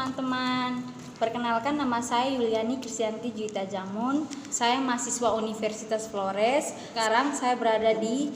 teman-teman. Perkenalkan, nama saya Yuliani Kristianti Juwita Jamun. Saya mahasiswa Universitas Flores. Sekarang saya berada di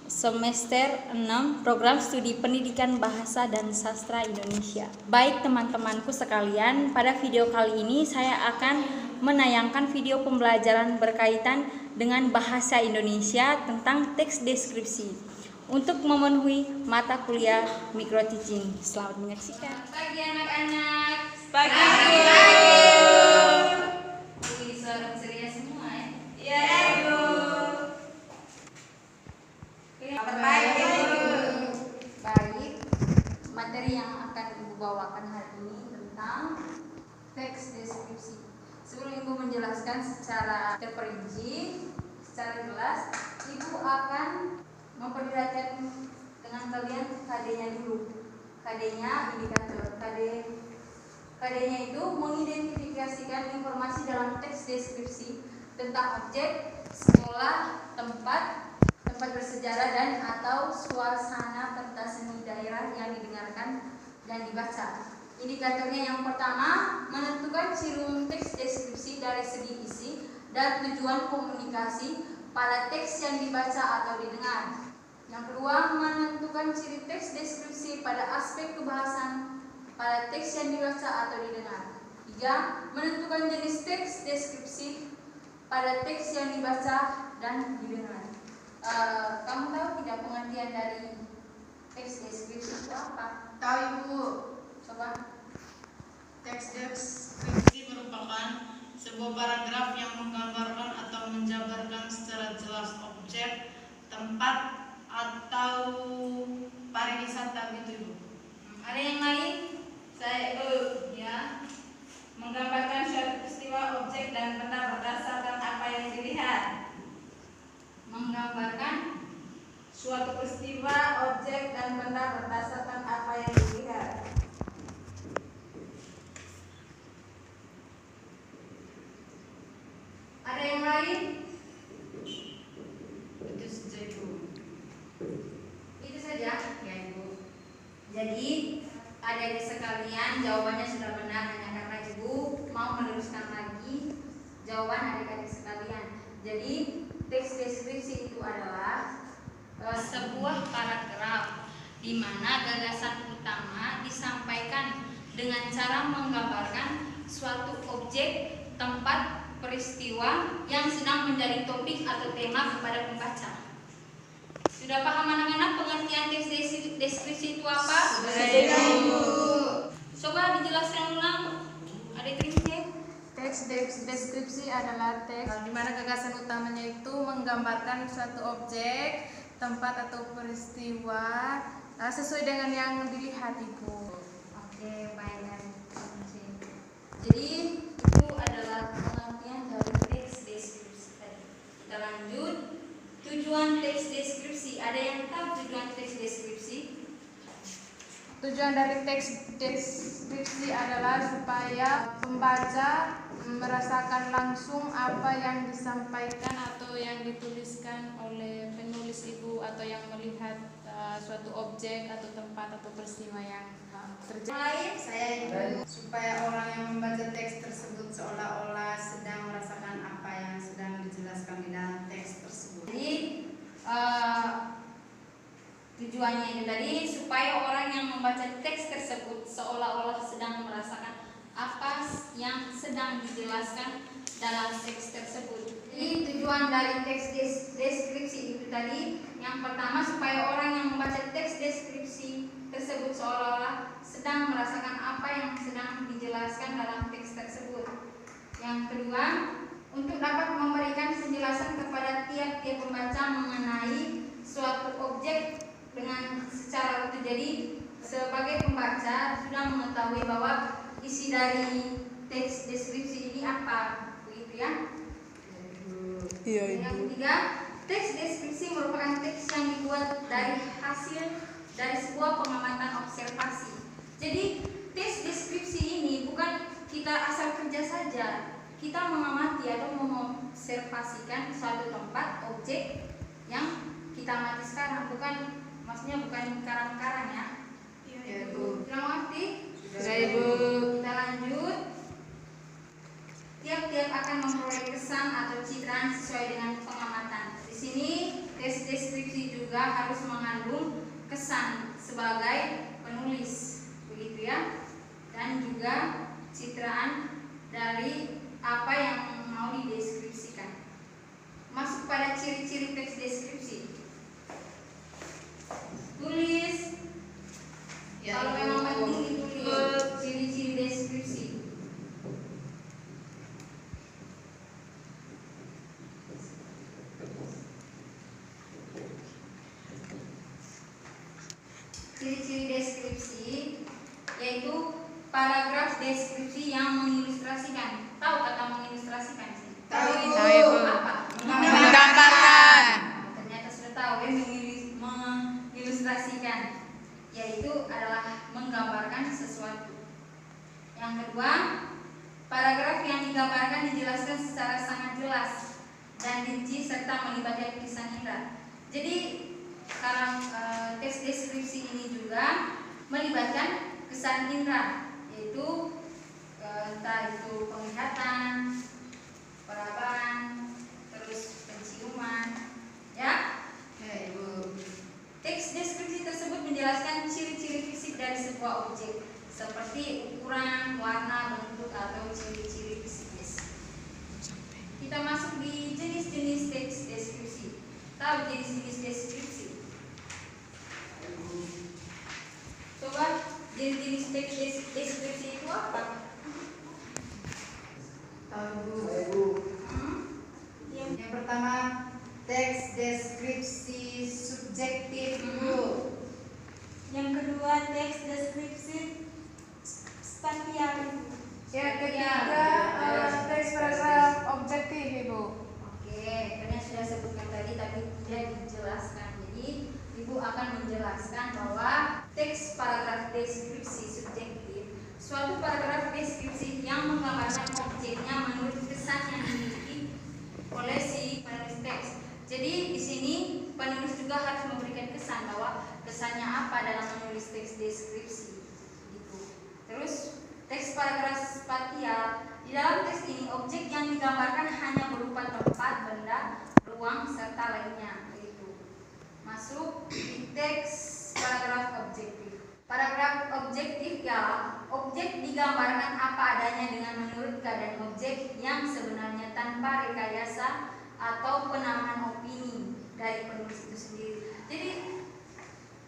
semester 6 program studi pendidikan bahasa dan sastra Indonesia. Baik teman-temanku sekalian, pada video kali ini saya akan menayangkan video pembelajaran berkaitan dengan bahasa Indonesia tentang teks deskripsi untuk memenuhi mata kuliah micro teaching. Selamat menyaksikan. Pagi anak-anak. Pagi. Wih, suara ceria semua ya. Iya, Ibu. Kabar baik, Ibu. Baik. Materi yang akan Ibu bawakan hari ini tentang teks deskripsi. Sebelum Ibu menjelaskan secara terperinci, secara jelas, Ibu akan memperlihatkan dengan kalian KD-nya dulu. KD-nya indikator. KD-nya itu mengidentifikasikan informasi dalam teks deskripsi tentang objek, sekolah, tempat bersejarah dan atau suasana pentas seni daerah yang didengarkan dan dibaca. Indikatornya yang pertama, menentukan ciri teks deskripsi dari segi isi dan tujuan komunikasi pada teks yang dibaca atau didengar. Yang kedua, menentukan ciri teks deskripsi pada aspek kebahasan pada teks yang dibaca atau didengar. 3. Menentukan jenis teks deskripsi pada teks yang dibaca dan didengar. Kamu tahu tidak pengertian dari teks deskripsi itu apa? Tahu, Ibu. Coba. Teks deskripsi merupakan sebuah paragraf yang menggambarkan atau menjabarkan secara jelas objek, tempat, atau pariwisata gitu, Ibu. Ada yang lain? Saya ya. Menggambarkan suatu peristiwa, objek, dan benda berdasarkan apa yang dilihat. Menggambarkan suatu peristiwa, objek, dan benda berdasarkan apa yang dilihat. Ada yang lain? Itu saja, Ibu. Itu saja ya Ibu. Jadi adik-adik sekalian, jawabannya sudah benar, hanya karena Ibu mau meluruskan lagi jawaban adik-adik sekalian. Jadi teks deskripsi itu adalah sebuah paragraf di mana gagasan utama disampaikan dengan cara menggambarkan suatu objek, tempat, peristiwa yang sedang menjadi topik atau tema kepada pembaca. Sudah paham anak-anak pengertian teks deskripsi itu apa? Sudah, Ibu. Coba dijelaskan ulang. Ada trinket? Teks deskripsi adalah teks di mana gagasan utamanya itu menggambarkan suatu objek, tempat atau peristiwa sesuai dengan yang dilihat, Ibu. Oke, baik. Jadi itu adalah pengertian dari teks deskripsi tadi. Kita lanjut. Tujuan teks deskripsi. Ada yang tahu tujuan teks deskripsi? Tujuan dari teks deskripsi adalah supaya pembaca merasakan langsung apa yang disampaikan atau yang dituliskan oleh penulis, Ibu, atau yang melihat suatu objek atau tempat atau peristiwa yang terjadi. Lain? Saya, Ibu, supaya orang yang membaca teks tersebut seolah-olah sedang merasakan apa yang sedang dijelaskan di dalam teks tersebut. Jadi tujuannya itu tadi supaya orang yang membaca teks tersebut seolah-olah sedang merasakan apa yang sedang dijelaskan dalam teks tersebut. Jadi tujuan dari teks deskripsi itu tadi, yang pertama supaya orang yang membaca teks deskripsi tersebut seolah-olah sedang merasakan apa yang sedang dijelaskan dalam teks tersebut. Yang kedua, untuk dapat memberikan penjelasan kepada tiap-tiap pembaca mengenai suatu objek dengan secara utuh. Jadi sebagai pembaca sudah mengetahui bahwa isi dari teks deskripsi ini apa, begitu ya? Iya, Yang ketiga, teks deskripsi merupakan teks yang dibuat dari hasil dari sebuah pengamatan observasi. Jadi teks deskripsi ini bukan kita asal kerja saja. Kita mengamati atau mengobservasikan suatu tempat, objek yang kita amati sekarang, maksudnya bukan karang-karang ya. Iya, Ibu. Sudah mengerti? Sudah, Ibu. Kita setiap akan memperoleh kesan atau citraan sesuai dengan pengamatan. Di sini teks deskripsi juga harus mengandung kesan sebagai penulis, begitu ya, dan juga citraan dari apa yang mau dideskripsikan. Masuk pada ciri-ciri teks deskripsi. Tulis. Ya, Kalau memang penting ditulis ciri-ciri deskripsi. Ciri-ciri deskripsi yaitu paragraf deskripsi yang mengilustrasikan. Tahu kata mengilustrasikan sih? Tahu. Apa? Menggambarkan. Ternyata sudah tahu ya, mengilustrasikan, yaitu adalah menggambarkan sesuatu. Yang kedua, paragraf yang digambarkan dijelaskan secara sangat jelas dan rinci serta melibatkan kisah indra. Jadi teks deskripsi ini juga melibatkan kesan indra, yaitu entah itu penglihatan, perabaan, terus penciuman, ya. Ya, Ibu. Teks deskripsi tersebut menjelaskan ciri-ciri fisik dari sebuah objek, seperti ukuran, warna, bentuk, atau ciri-ciri fisiknya. Kita masuk di jenis-jenis teks deskripsi. Tahu jenis-jenis deskripsi? Coba jenis-jenis teks deskripsi itu apa? Tahu, Ibu. Yang pertama, teks deskripsi subjektif, Ibu. Yang kedua, teks deskripsi spasial. Yang ketiga, teks paragraf objektif, Ibu. Oke, kalian sudah sebutkan tadi tapi tidak dijelaskan. Jadi Ibu akan menjelaskan bahwa teks paragraf deskripsi subjektif suatu paragraf deskripsi yang menggambarkan objeknya menurut kesan yang dimiliki oleh si penulis teks. Jadi di sini penulis juga harus memberikan kesan bahwa kesannya apa dalam menulis teks deskripsi. Gitu. Terus teks paragraf spasial, di dalam teks ini objek yang digambarkan hanya berupa tempat, benda, ruang serta lainnya. Gitu. Masuk di teks paragraf objektif. Paragraf objektif ialah objek digambarkan apa adanya dengan menurut keadaan objek yang sebenarnya tanpa rekayasa atau penambahan opini dari penulis itu sendiri. Jadi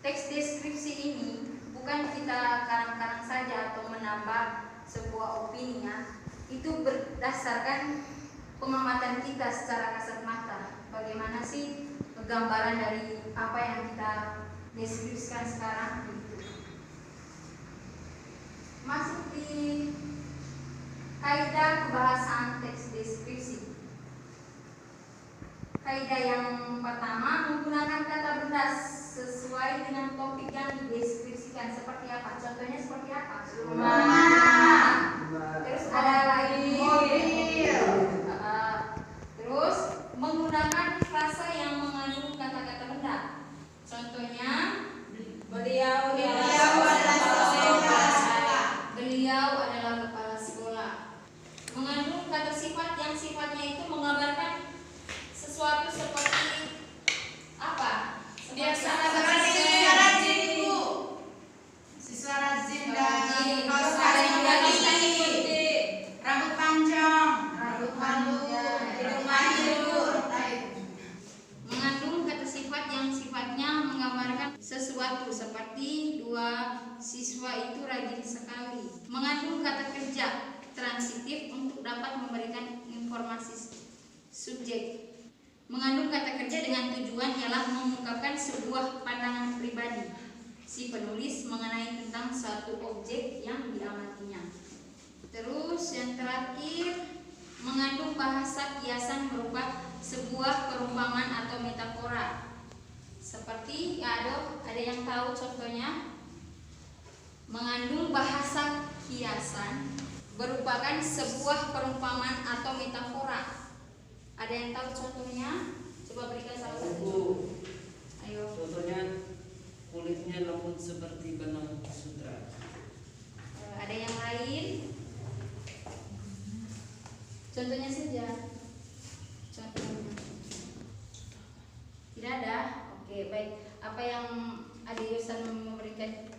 teks deskripsi ini bukan kita karang-karang saja atau menambah sebuah opini ya. Itu berdasarkan pengamatan kita secara kasat mata. Bagaimana sih gambaran dari apa yang kita deskripsikan sekarang gitu. Masuk di kaidah kebahasaan teks deskripsi. Kaidah yang pertama, menggunakan kata benda sesuai dengan topik yang dideskripsikan. Seperti apa? Contohnya seperti apa? Rumah. Terus ada lagi mobil. Terus menggunakan frasa yang mengandung kata-kata benda. Contohnya beliau adalah kepala sekolah. Mengandung kata sifat yang sifatnya itu menggambarkan sesuatu seperti apa? Siswa rajin, Ibu. Siswa rajin dan kaos kaki, rambut panjang, rambut malu, hidung mancung. Mengandung kata sifat yang sifatnya menggambarkan sesuatu seperti dua siswa itu rajin sekali. Mengandung kata kerja transitif untuk dapat memberikan informasi subjek. Mengandung kata kerja dengan tujuan ialah mengungkapkan sebuah pandangan pribadi si penulis mengenai tentang suatu objek yang diamatinya. Terus yang terakhir, mengandung bahasa kiasan berupa sebuah perumpamaan atau metafora. Seperti ada yang tahu contohnya? Mengandung bahasa kiasan merupakan sebuah perumpamaan atau metafora. Ada yang tahu contohnya? Coba berikan salah satu. Ayo. Contohnya kulitnya lembut seperti benang sutra. Ada yang lain? Contohnya saja. Contohnya. Tidak ada. Oke, baik. Apa yang Adik Yusan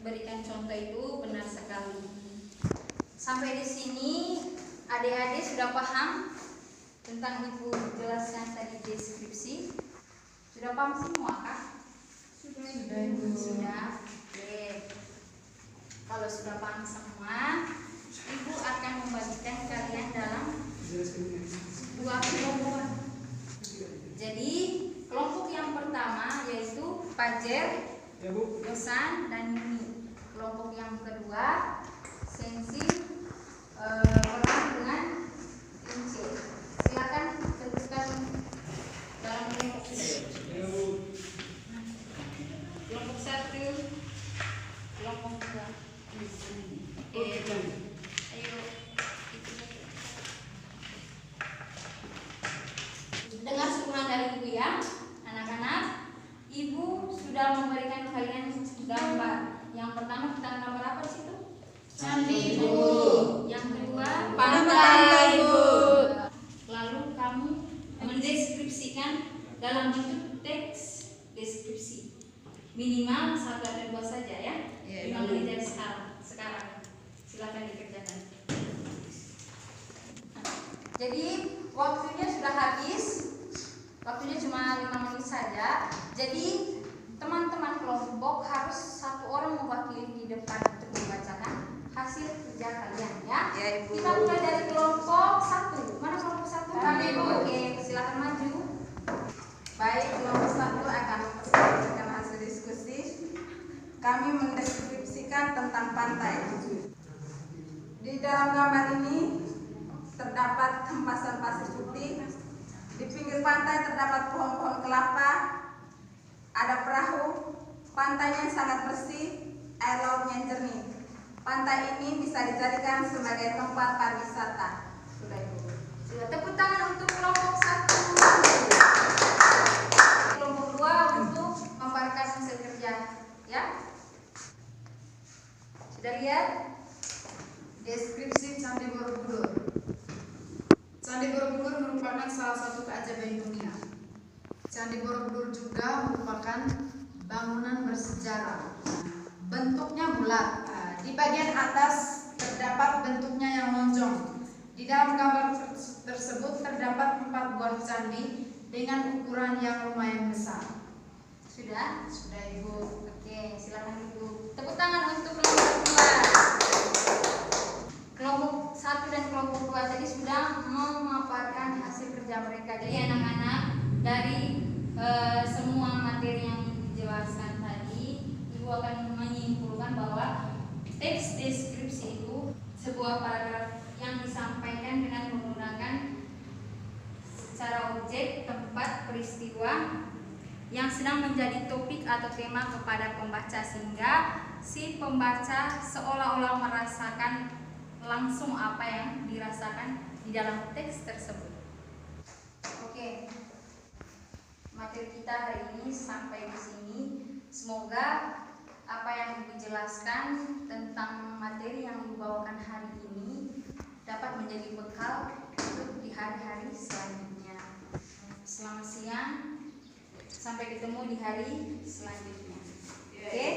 berikan contoh itu benar sekali. Sampai di sini adik-adik sudah paham tentang Ibu jelaskan tadi deskripsi? Sudah paham semua kah? Sudah. Oke. Kalau sudah paham semua, Ibu akan membagikan kalian dalam dua kelompok. Jadi kelompok yang pertama yaitu Fajer, Yosan, dan Yuni. Kelompok yang kedua Sensi, Orang dengan Inci. Silakan tentukan dalam kelompok ini. Kelompok 1, kelompok 2. Ayo. Dengar suruhan dari Ibu ya, anak-anak. Ibu sudah memberikan kalian gambar. Yang pertama kita gambar apa di situ? Candi Bu. Yang kedua Pantai Bu. Lalu kamu mendeskripsikan dalam bentuk teks deskripsi. Minimal 1 atau 2 saja ya. 5 menit dari sekarang. Silakan dikerjakan. Jadi waktunya sudah habis. Waktunya cuma 5 menit saja. Jadi teman-teman kelompok harus 1 orang mewakili di depan untuk membacakan hasil kerja kalian ya. Ya, Ibu. Kita mulai dari kelompok 1. Mana kelompok 1? Kami, Bu. Oke, silakan maju. Baik, kelompok 1 akan mempresentasikan hasil diskusi. Kami mendeskripsikan tentang pantai. Di dalam gambar ini terdapat hempasan pasir putih. Di pinggir pantai terdapat pohon-pohon kelapa. Ada perahu. Pantainya sangat bersih, air lautnya jernih. Pantai ini bisa dijadikan sebagai tempat pariwisata. Sudah, Ibu. Sudah, tepuk tangan untuk kelompok 1. Kelompok 2 untuk membagikan hasil kerja ya. Sudah lihat? Deskripsi Candi Borobudur. Candi Borobudur merupakan salah satu keajaiban dunia. Candi Borobudur juga merupakan bangunan bersejarah. Bentuknya bulat. Di bagian atas terdapat bentuknya yang lonjong. Di dalam gambar tersebut terdapat 4 buah candi dengan ukuran yang lumayan besar. Sudah? Sudah, Ibu. Oke, silakan Ibu. Tepuk tangan untuk kelompok 2. Kelompok 1 dan kelompok 2 tadi sudah memaparkan hasil kerja mereka. Jadi anak-anak dari semua materi yang dijelaskan tadi, Ibu akan menyimpulkan bahwa teks deskripsi itu sebuah paragraf yang disampaikan dengan menggunakan secara objek, tempat, peristiwa yang sedang menjadi topik atau tema kepada pembaca, sehingga si pembaca seolah-olah merasakan langsung apa yang dirasakan di dalam teks tersebut. Oke, materi kita hari ini sampai di sini. Semoga apa yang Ibu jelaskan tentang materi yang dibawakan hari ini dapat menjadi bekal untuk di hari-hari selanjutnya. Selamat siang, sampai ketemu di hari selanjutnya. Oke?